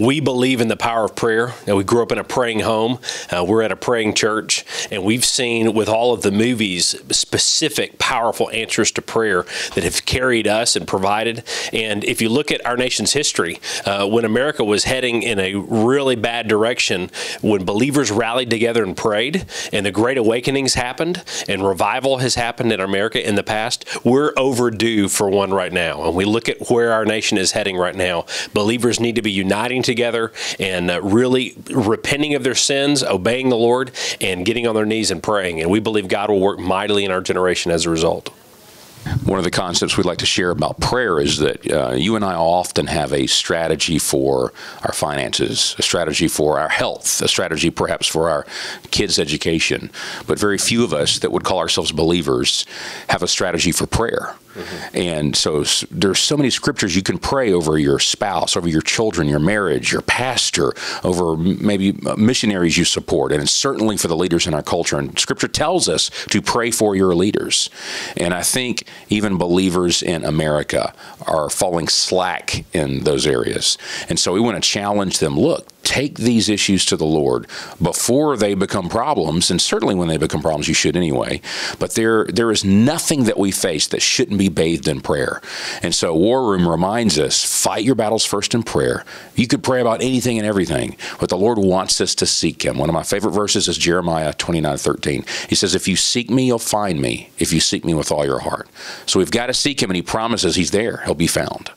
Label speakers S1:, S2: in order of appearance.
S1: We believe in the power of prayer. Now, we grew up in a praying home. We're at a praying church, and we've seen with all of the movies specific, powerful answers to prayer that have carried us and provided. And if you look at our nation's history, when America was heading in a really bad direction, when believers rallied together and prayed, and the Great Awakenings happened, and revival has happened in America in the past, we're overdue for one right now. And we look at where our nation is heading right now. Believers need to be uniting together and really repenting of their sins, obeying the Lord, and getting on their knees and praying. And we believe God will work mightily in our generation as a result.
S2: One of the concepts we'd like to share about prayer is that you and I often have a strategy for our finances, a strategy for our health, a strategy perhaps for our kids' education. But very few of us that would call ourselves believers have a strategy for prayer. And so there's so many scriptures you can pray over your spouse, over your children, your marriage, your pastor, over maybe missionaries you support, and it's certainly for the leaders in our culture. And Scripture tells us to pray for your leaders. And I think even believers in America are falling slack in those areas. And so we want to challenge them. Look, take these issues to the Lord before they become problems, and certainly when they become problems, you should anyway. But there is nothing that we face that shouldn't be bathed in prayer. And so War Room reminds us, fight your battles first in prayer. You could pray about anything and everything, but the Lord wants us to seek Him. One of my favorite verses is Jeremiah 29:13. He says, if you seek me, you'll find me, if you seek me with all your heart. So we've got to seek Him, and He promises He's there. He'll be found.